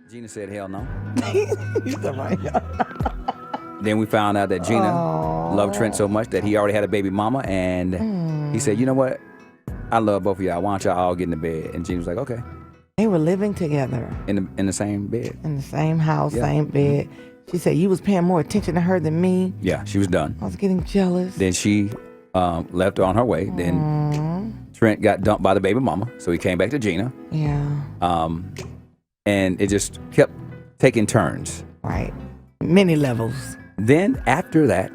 Gina said, hell no. He's the right. Then we found out that Gina loved Trent so much that he already had a baby mama, and he said, you know what? I love both of y'all. Why don't y'all all get in the bed? And Gina was like, okay. They were living together. In the same bed. In the same house, same bed. She said, you was paying more attention to her than me. Yeah, she was done. I was getting jealous. Then she left her on her way. Then Trent got dumped by the baby mama, so he came back to Gina. Yeah. And it just kept taking turns. Right. Many levels. Then after that,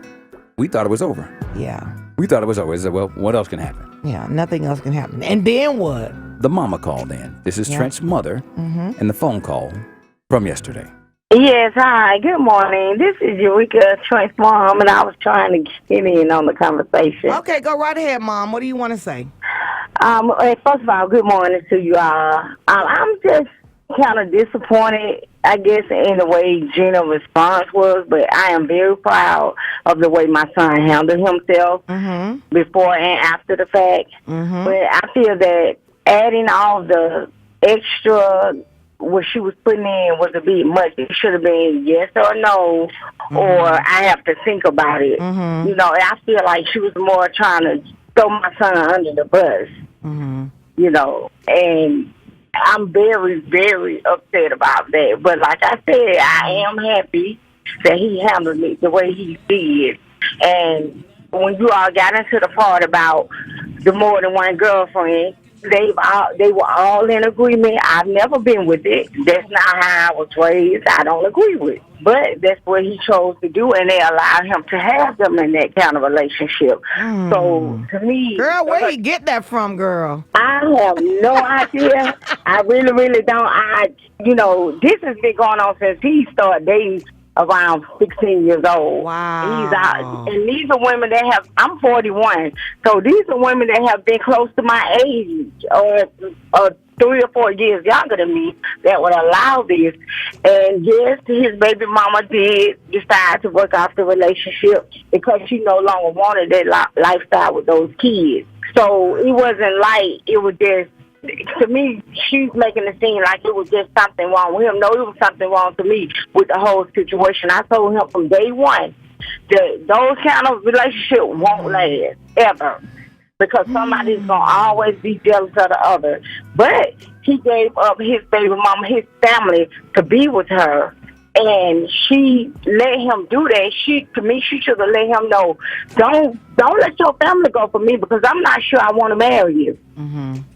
we thought it was over. Yeah. We thought it was over. We said, well, what else can happen? Yeah, nothing else can happen. And then what? The mama called in. This is Trent's mother and the phone call from yesterday. Yes, hi, good morning. This is Eureka, Trent's mom, and I was trying to get in on the conversation. Okay, go right ahead, Mom. What do you want to say? First of all, good morning to you all. I'm just kind of disappointed, I guess, in the way Gina's response was, but I am very proud of the way my son handled himself before and after the fact. But I feel that adding all the extra what she was putting in was a bit much. It should have been yes or no, or I have to think about it. You know, I feel like she was more trying to throw my son under the bus, you know, and I'm very, very upset about that. But like I said, I am happy that he handled it the way he did. And when you all got into the part about the more than one girlfriend, they were all in agreement. I've never been with it. That's not how I was raised. I don't agree with it. But that's what he chose to do, and they allowed him to have them in that kind of relationship. So, to me... Girl, where you get that from, girl? I have no idea. I really, really don't. You know, this has been going on since he started dating around 16 years old. Wow. He's out. And these are women that have... I'm 41. So, these are women that have been close to my age or 3 or 4 years younger than me that would allow this. And yes, his baby mama did decide to work off the relationship because she no longer wanted that lifestyle with those kids. So it wasn't like it was just, to me, she's making it seem like it was just something wrong with him. No, it was something wrong to me with the whole situation. I told him from day one that those kind of relationships won't last, ever. Because somebody's going to always be jealous of the other. But he gave up his baby mama, his family, to be with her. And she let him do that. To me, she should have let him know, don't let your family go for me because I'm not sure I want to marry you.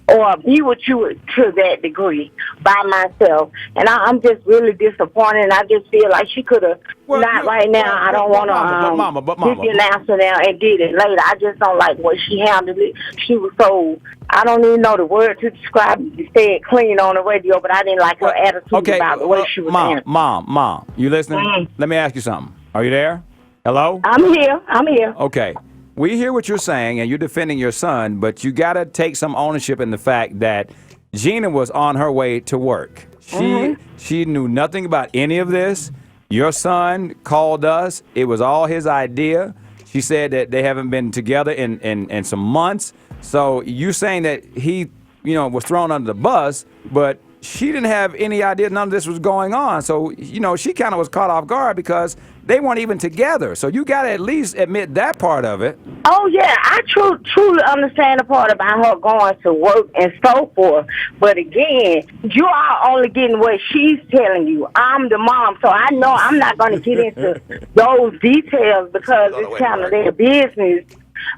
Or be with you to that degree by myself. And I'm just really disappointed. And I just feel like she could have, right now, I don't want to give you an answer now and did it later. I just don't like what she handled it. She was so, I don't even know the word to describe it. She said clean on the radio, but I didn't like her attitude about the way she was handling. Mom, you listening? Let me ask you something. Are you there? Hello? I'm here. Okay. We hear what you're saying, and you're defending your son, but you got to take some ownership in the fact that Gina was on her way to work. She knew nothing about any of this. Your son called us. It was all his idea. She said that they haven't been together in some months. So you saying that he, was thrown under the bus, but she didn't have any idea none of this was going on. So, she kind of was caught off guard because they weren't even together. So you got to at least admit that part of it. Oh, yeah. I truly understand the part about her going to work and so forth. But again, you are only getting what she's telling you. I'm the mom, so I know I'm not going to get into those details because it's kind of their business.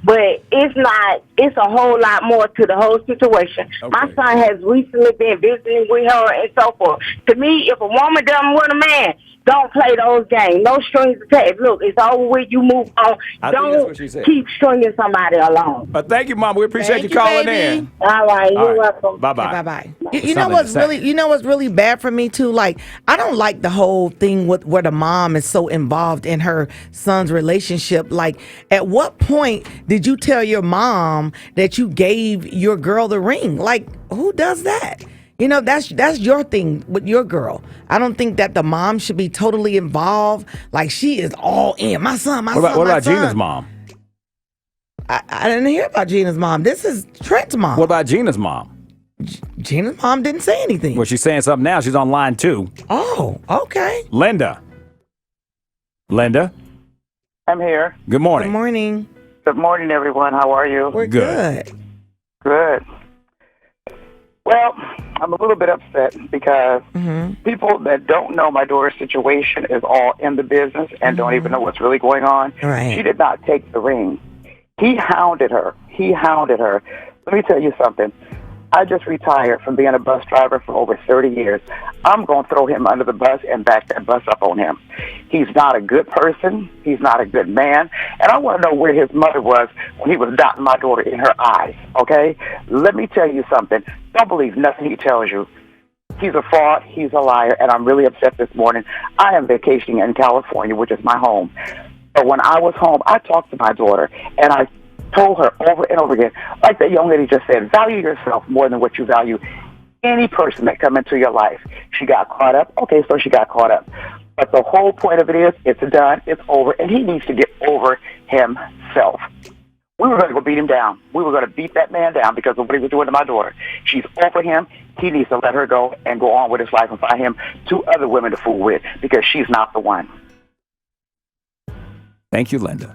But it's a whole lot more to the whole situation. Okay. My son has recently been visiting with her and so forth. To me, if a woman doesn't want a man, don't play those games. No strings attached. Look, it's over with. You move on. Don't keep stringing somebody along. But thank you, Mom. We appreciate you calling baby. in. All right. You're welcome. Bye-bye. Bye-bye. You know what's really bad for me too? Like, I don't like the whole thing where the mom is so involved in her son's relationship. Like, at what point did you tell your mom that you gave your girl the ring? Like, who does that? That's your thing with your girl. I don't think that the mom should be totally involved. Like, she is all in. My son, my son, my son. What about Gina's mom? I didn't hear about Gina's mom. This is Trent's mom. What about Gina's mom? Gina's mom didn't say anything. Well, she's saying something now. She's on line 2. Oh, okay. Linda. I'm here. Good morning. Good morning. Good morning, everyone. How are you? We're good. Good. Well, I'm a little bit upset because people that don't know my daughter's situation is all in the business and don't even know what's really going on. Right. She did not take the ring. He hounded her. Let me tell you something. I just retired from being a bus driver for over 30 years. I'm going to throw him under the bus and back that bus up on him. He's not a good person. He's not a good man. And I want to know where his mother was when he was dotting my daughter in her eyes, okay? Let me tell you something. Don't believe nothing he tells you. He's a fraud. He's a liar. And I'm really upset this morning. I am vacationing in California, which is my home. But when I was home, I talked to my daughter, and I told her over and over again, like that young lady just said, value yourself more than what you value any person that come into your life. She got caught up. Okay, so she got caught up. But the whole point of it is, it's done, it's over, and he needs to get over himself. We were going to go beat him down. We were going to beat that man down because of what he was doing to my daughter. She's over him. He needs to let her go and go on with his life and find him 2 other women to fool with because she's not the one. Thank you, Linda.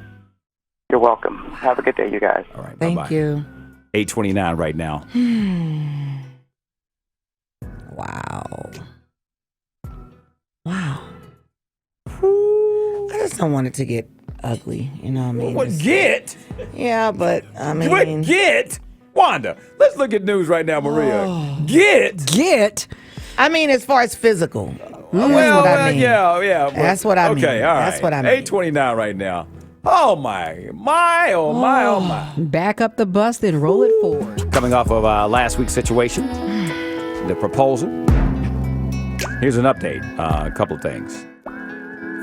You're welcome. Have a good day, you guys. All right. Thank bye-bye. you. 8:29 right now. Wow. I just don't want it to get ugly. You know what I mean? What get? Yeah, but I mean. What get? Wanda, let's look at news right now, Maria. Get? I mean, as far as physical. That's Well, what I mean. yeah. That's what I mean. Okay, all right. That's what I mean. 8:29 right now. Oh my, oh my. Back up the bus, then roll it forward. Coming off of last week's situation, the proposal. Here's an update. A couple of things.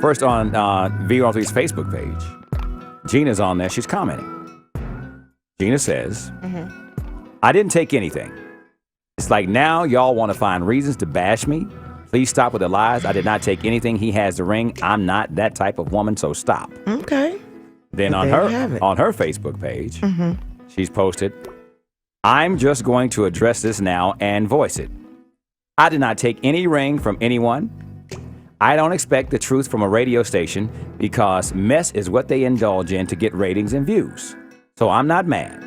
First, on VR3's Facebook page, Gina's on there. She's commenting. Gina says, I didn't take anything. It's like now y'all want to find reasons to bash me. Please stop with the lies. I did not take anything. He has the ring. I'm not that type of woman, so stop. Okay. Then But on there you have her it. on her Facebook page, she's posted, I'm just going to address this now and voice it. I did not take any ring from anyone. I don't expect the truth from a radio station because mess is what they indulge in to get ratings and views. So I'm not mad.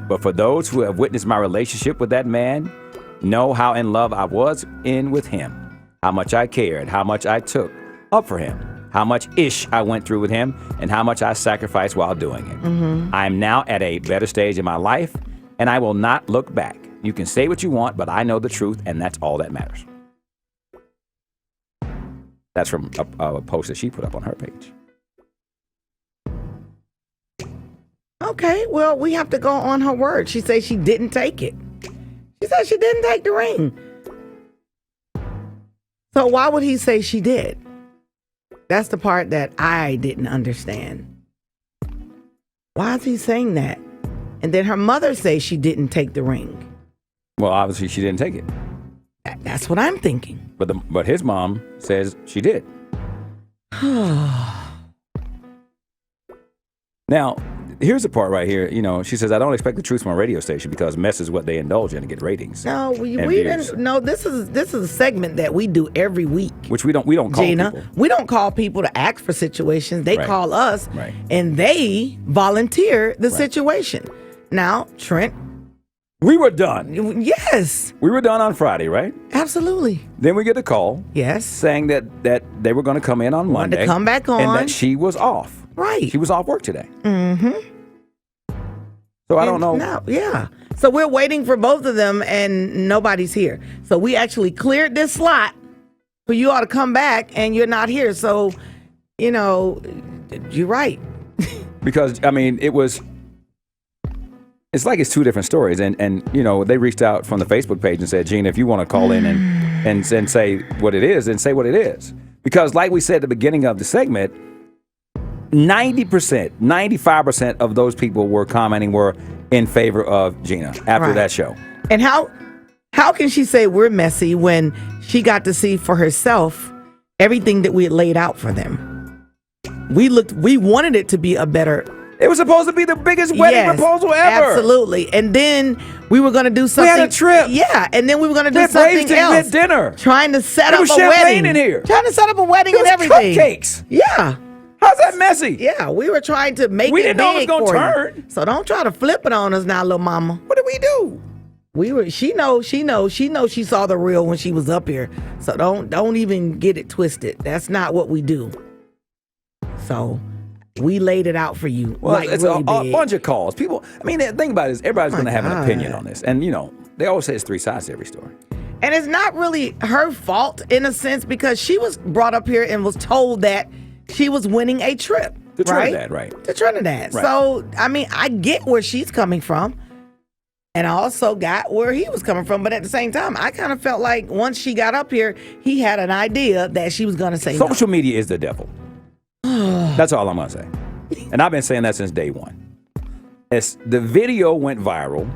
But for those who have witnessed my relationship with that man, know how in love I was with him, how much I cared, how much I took up for him, how much ish I went through with him, and how much I sacrificed while doing it. I'm now at a better stage in my life, and I will not look back. You can say what you want, but I know the truth, and that's all that matters. That's from a post that she put up on her page. Okay, well, we have to go on her word. She says she didn't take it. She said she didn't take the ring. So why would he say she did? That's the part that I didn't understand. Why is he saying that? And then her mother says she didn't take the ring. Well, obviously she didn't take it, That's what I'm thinking. but his mom says she did. Now, here's the part right here. You know, she says, I don't expect the truth from a radio station because mess is what they indulge in to get ratings. No, we and views. didn't. No, this is a segment that we do every week. Which we don't call Gina, people. we don't call people to ask for situations. They Right. call us, Right. and they volunteer the situation. Now, Trent, We were done. yes, We were done on Friday, right? absolutely, Then we get a call yes, saying that they were going to come in on Wanted to Monday. come back And on. that she was off. right. She was off work today. So I don't know. No, yeah. So we're waiting for both of them, and nobody's here. So we actually cleared this slot for you all to come back, and you're not here. So, you know, you're right. Because, I mean, it's like it's two different stories. And you know, they reached out from the Facebook page and said, Gina, if you want to call in and say what it is, then say what it is. Because like we said at the beginning of the segment, 90%, 95% of those people were commenting were in favor of Gina after Right. that show. And how can she say we're messy when she got to see for herself everything that we had laid out for them? We wanted it to be a better It was supposed to be the biggest wedding proposal ever. Absolutely. And then we were going to do something. We had a trip. Yeah, and then we were going to do Braves something didn't else. get dinner. Trying to set There up was a champagne wedding. in here. Trying to set up a wedding There and was everything. cupcakes. Yeah. How's that messy? Yeah, we were trying to make We it didn't know it was big gonna for you. turn. So don't try to flip it on us now, little mama. What did we do? She knows she saw the real when she was up here. So don't even get it twisted. That's not what we do. So we laid it out for you. Well, like it's really a big. bunch of calls. People, I mean, the thing about it is everybody's going to have an God. opinion on this. And, they always say it's three sides to every story. And it's not really her fault in a sense because she was brought up here and was told that she was winning a trip. To Trinidad, right. To Trinidad. Right. So, I mean, I get where she's coming from. And I also got where he was coming from. But at the same time, I kind of felt like once she got up here, he had an idea that she was going to say no. Social media is the devil. That's all I'm going to say. And I've been saying that since day one. The video went viral.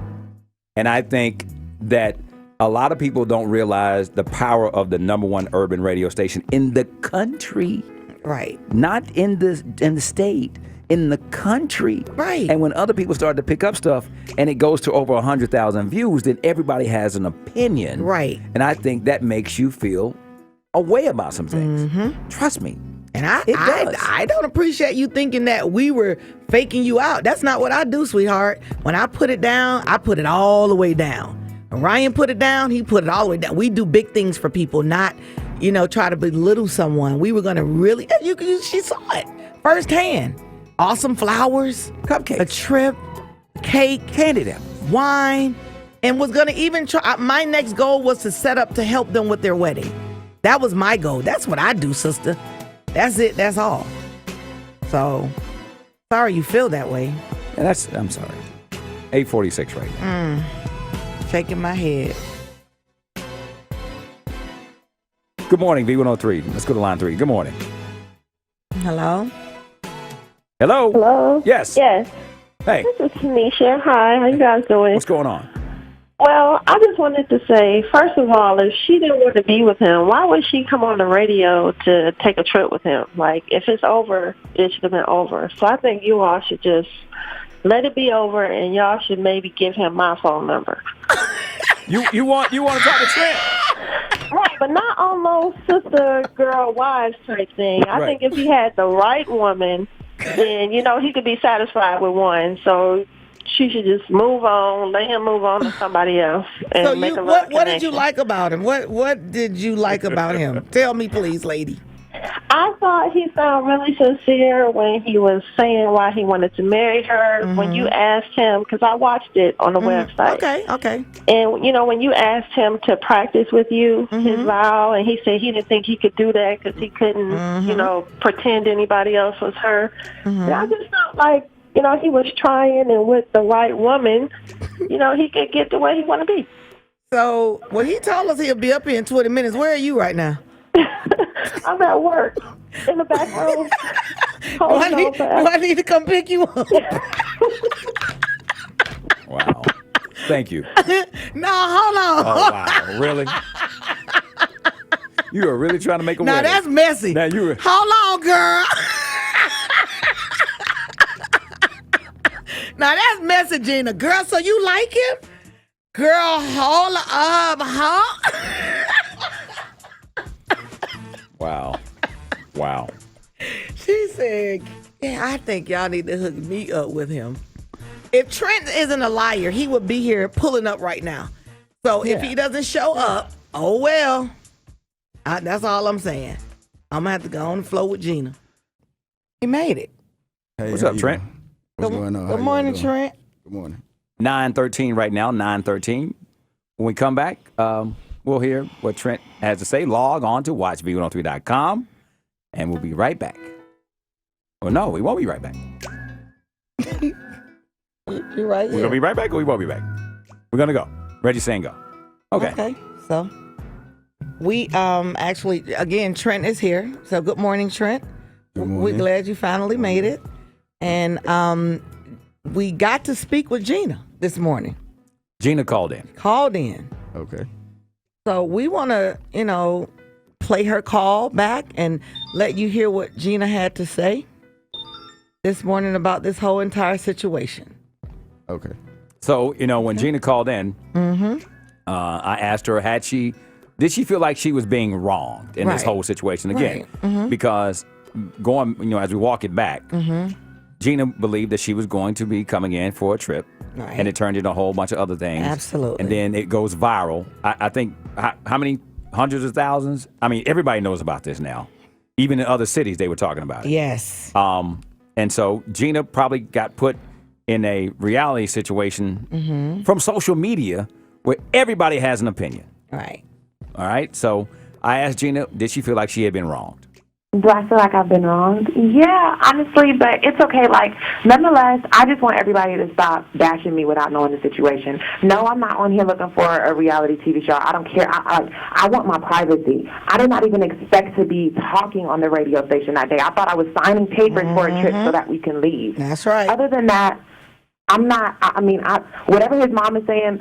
And I think that a lot of people don't realize the power of the #1 urban radio station in the country. Right. Not in the state, in the country. Right. And when other people start to pick up stuff and it goes to over 100,000 views, then everybody has an opinion. Right. And I think that makes you feel a way about some things. Mm-hmm. Trust me. And It does. I don't appreciate you thinking that we were faking you out. That's not what I do, sweetheart. When I put it down, I put it all the way down. When Ryan put it down, he put it all the way down. We do big things for people, not, try to belittle someone. We were going to really, she saw it firsthand. Awesome flowers, Cupcakes. a trip, cake, Candy them. wine, and was going to even try. My next goal was to set up to help them with their wedding. That was my goal. That's what I do, sister. That's it. That's all. So, sorry you feel that way. And I'm sorry. 8:46 right now. Shaking my head. Good morning, V103. Let's go to line 3. Good morning. Hello? Hello? Hello? Yes. Yes. Hey, This is Tanisha. Hi, how you guys doing? what's going on? Well, I just wanted to say, first of all, if she didn't want to be with him, why would she come on the radio to take a trip with him? Like, if it's over, it should have been over. So I think you all should just let it be over, and y'all should maybe give him my phone number. You want to talk to Trent? Right, but not on those sister, girl, wives type thing. I Right. think if he had the right woman, then, he could be satisfied with one. So she should just move on, let him move on to somebody else, and So make a love what did you connection. like about him? What did you like about him? Tell me, please, lady. I thought he sounded really sincere when he was saying why he wanted to marry her. When you asked him, because I watched it on the website. Okay. And, when you asked him to practice with you, his vow, and he said he didn't think he could do that because he couldn't, pretend anybody else was her. And I just felt like, he was trying, and with the right woman, he could get to where he want to be. So, he told us he'll be up here in 20 minutes. Where are you right now? I'm at work in the back room. Do I need to come pick you up? Wow. Thank you. No, hold on. Oh, wow. Really? You are really trying to make a Now wedding. that's messy. Now you were- Hold on, girl. Now that's messy, Gina. Girl, so you like him? Girl, hold up, huh? Wow. She said, yeah, I think y'all need to hook me up with him. If Trent isn't a liar, he would be here pulling up right now. So if he doesn't show up, oh well. That's all I'm saying. I'm going to have to go on the floor with Gina. He made it. Hey, What's how up, you Trent? doing? What's going on? Good morning, Trent. Good morning. 9:13 right now, 9:13. When we come back, we'll hear what Trent has to say. Log on to watchv103.com, and we'll be right back. Or no, we won't be right back. You're right We're here. going to be right back, or we won't be back? We're going to go. Reggie saying go. Okay. So we actually, again, Trent is here. So good morning, Trent. Good We're morning. glad you finally made it. And we got to speak with Gina this morning. Gina called in. Called in. Okay. So we want to, play her call back and let you hear what Gina had to say. this morning about this whole entire situation. Okay. So, when Gina called in, I asked her, did she feel like she was being wronged in this Right. whole situation again? Right. Because as we walk it back, Gina believed that she was going to be coming in for a trip. Right. And it turned into a whole bunch of other things. Absolutely. And then it goes viral. I think, how many hundreds of thousands? I mean, everybody knows about this now. Even in other cities, they were talking about it. Yes. And so Gina probably got put in a reality situation from social media where everybody has an opinion. Right. All right. So I asked Gina, did she feel like she had been wronged? Do I feel like I've been wronged? Yeah, honestly, but it's okay. Like, nonetheless, I just want everybody to stop bashing me without knowing the situation. No, I'm not on here looking for a reality TV show. I don't care. I want my privacy. I did not even expect to be talking on the radio station that day. I thought I was signing papers for a trip so that we can leave. That's right. Other than that, I'm not, whatever his mom is saying,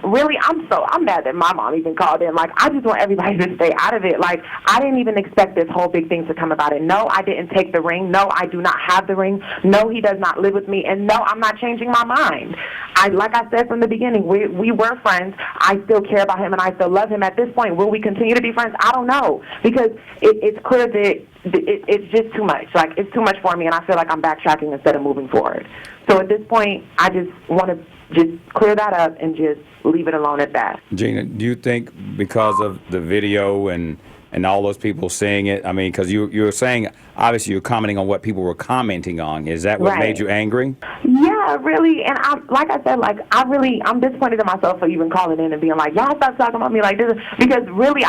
really, I'm mad that my mom even called in. Like, I just want everybody to stay out of it. Like, I didn't even expect this whole big thing to come about it. No, I didn't take the ring. No, I do not have the ring. No, he does not live with me. And no, I'm not changing my mind. Like I said from the beginning, we were friends. I still care about him and I still love him. At this point, will we continue to be friends? I don't know. Because it's clear that it's just too much. Like, it's too much for me, and I feel like I'm backtracking instead of moving forward. So at this point, I just want to just clear that up and just leave it alone at that. Gina, do you think because of the video and all those people seeing it, I mean, because you were saying, obviously you're commenting on what people were commenting on. Is that what made you angry? Yeah, really. And like I said, I'm disappointed in myself for even calling in and being like, y'all stop talking about me like this. Because really,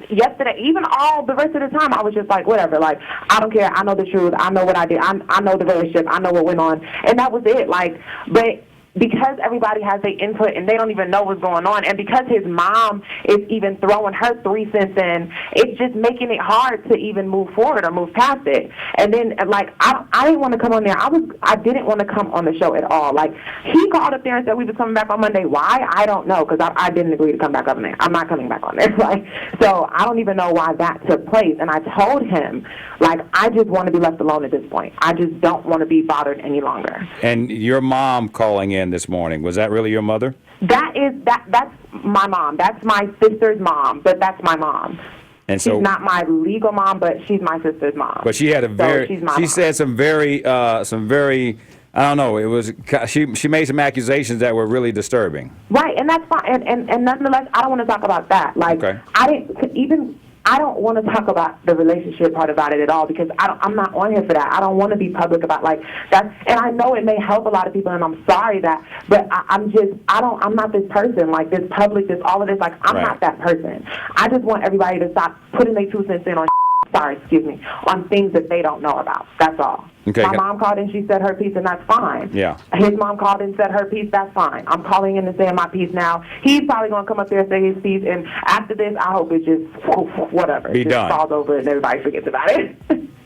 yesterday, even all the rest of the time, I was just like, whatever. Like, I don't care. I know the truth. I know what I did. I know the relationship. I know what went on. And that was it. Like, but because everybody has their input and they don't even know what's going on, and because his mom is even throwing her 3 cents in, it's just making it hard to even move forward or move past it. And then, like, I didn't want to come on there. I didn't want to come on the show at all. Like, he called up there and said we was coming back on Monday. Why? I don't know, because I didn't agree to come back on there. I'm not coming back on there. Like, so I don't even know why that took place. And I told him, like, I just want to be left alone at this point. I just don't want to be bothered any longer. And your mom calling in this morning, was that really your mother? That's my mom. That's my sister's mom, but that's my mom. And so, she's not my legal mom, but she's my sister's mom. But she had she said some very, I don't know, it was, she made some accusations that were really disturbing. Right, and that's fine. And nonetheless, I don't want to talk about that. Like, okay. I don't want to talk about the relationship part about it at all, because I'm not on here for that. I don't want to be public about like that. And I know it may help a lot of people, and I'm sorry but I'm not this person, like this public, this all of this. Like, I'm not that person. I just want everybody to stop putting their 2 cents in on things that they don't know about. That's all. Okay, my mom called in, she said her piece, and that's fine. Yeah. His mom called in and said her piece, that's fine. I'm calling in and saying my piece now. He's probably going to come up there and say his piece, and after this, I hope it just, whatever. Be done. Falls over and everybody forgets about it.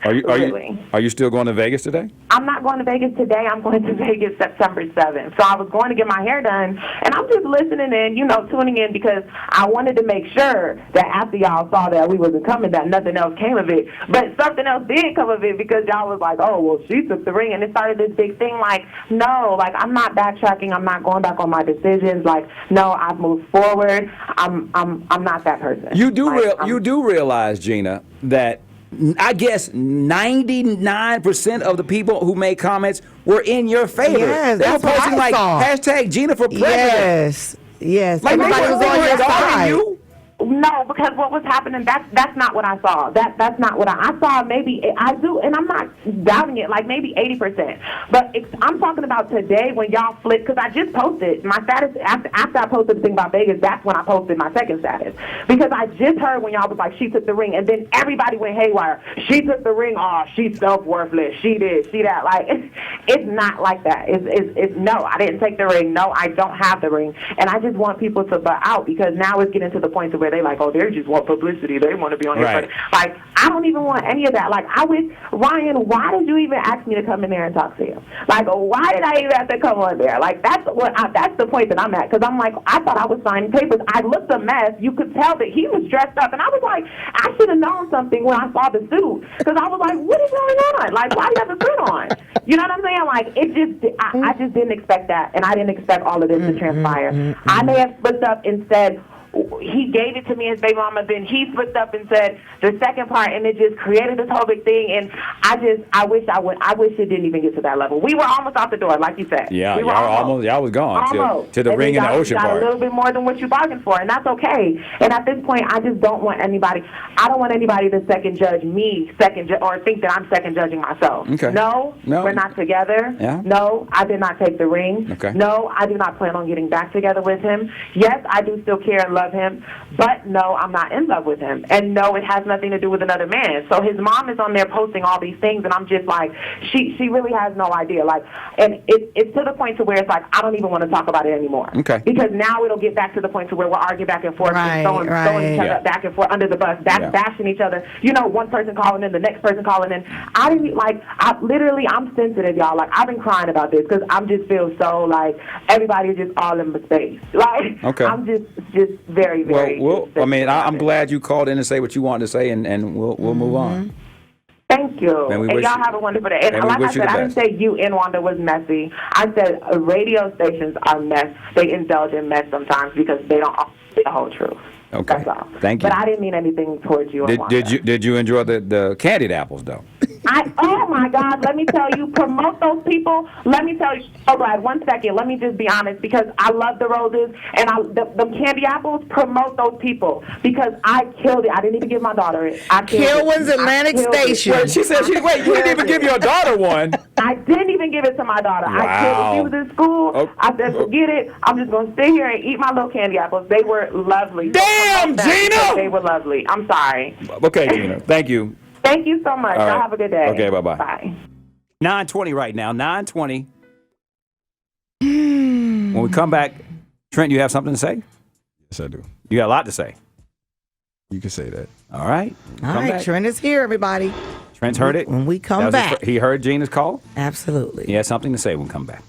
Are you still going to Vegas today? I'm not going to Vegas today. I'm going to Vegas September 7th. So I was going to get my hair done, and I'm just listening in, tuning in, because I wanted to make sure that after y'all saw that we wasn't coming, that nothing else came of it. But something else did come of it, because y'all was like, oh, well, she took the ring, and it started this big thing. Like, no, like, I'm not backtracking. I'm not going back on my decisions. Like, no, I've moved forward. I'm not that person. You do realize, Gina, that I guess 99% of the people who made comments were in your favor. Yes, they were posting like hashtag Gina for president. Yes. Like, everybody was on your side. You? No, because what was happening, that's not what I saw. That's not what I saw. Maybe I do, and I'm not doubting it, like maybe 80%. But I'm talking about today when y'all flipped, because I just posted my status after I posted the thing about Vegas. That's when I posted my second status, because I just heard when y'all was like, she took the ring, and then everybody went haywire. She took the ring. Oh, she's self-worthless. She did. She that. Like, it's not like that. It's no, I didn't take the ring. No, I don't have the ring, and I just want people to butt out, because now it's getting to the point to where they like, oh, they just want publicity. They want to be on your right. Like, I don't even want any of that. Like, Ryan, why did you even ask me to come in there and talk to you? Like, why did I even have to come on there? Like, that's the point that I'm at, because I'm like, I thought I was signing papers. I looked a mess. You could tell that he was dressed up, and I was like, I should have known something when I saw the suit, because I was like, what is going on? Like, why do you have a suit on? You know what I'm saying? Like, I just didn't expect that, and I didn't expect all of this to transpire. I may have slipped up and said, he gave it to me as baby mama, then he slipped up and said the second part, and it just created this whole big thing, and I wish it didn't even get to that level. We were almost out the door, like you said. Yeah, we were y'all was gone to the and ring in the ocean got part. a little bit more than what you bargained for, and that's okay. And at this point, I just don't want anybody. I don't want anybody to second judge me, or think that I'm second judging myself. Okay. No, we're not together. Yeah. No, I did not take the ring. Okay. No, I do not plan on getting back together with him. Yes, I do still care and love him, but no, I'm not in love with him. And no, it has nothing to do with another man. So his mom is on there posting all these things, and I'm just like, she really has no idea. Like, and it's to the point to where it's like, I don't even want to talk about it anymore. Okay. Because now it'll get back to the point to where we're arguing back and forth, and throwing each other back and forth under the bus, bashing each other. You know, one person calling in, the next person calling in. I'm sensitive, y'all. Like, I've been crying about this because I'm just feel so like everybody's just all in my space. Like, okay. I'm just very, very. Well, I mean, I'm glad you called in and say what you wanted to say, and we'll move on. Thank you. And y'all have a wonderful day. And like I said, I didn't say you and Wanda was messy. I said radio stations are mess. They indulge in mess sometimes because they don't say the whole truth. Okay. That's all. Thank you. But I didn't mean anything towards you. Did you enjoy the candied apples though? Oh my God, let me tell you, promote those people. Let me tell you, Brad, 1 second. Let me just be honest, because I love the roses and the candy apples. Promote those people because I killed it. I didn't even give my daughter it. Kilwin's Atlantic Station. She said, you didn't even give your daughter one. I didn't even give it to my daughter. Wow. I killed it. She was in school. I said, forget it. I'm just going to sit here and eat my little candy apples. They were lovely. Damn, Gina! They were lovely. I'm sorry. Okay, Gina. Thank you. Thank you so much. All right. Y'all have a good day. Okay, bye-bye. Bye. 9:20 right now. 9:20. When we come back, Trent, you have something to say? Yes, I do. You got a lot to say. You can say that. All right. All right, Trent is here, everybody. Trent's heard it. When we come back. He heard Gina's call. Absolutely. He has something to say when we come back.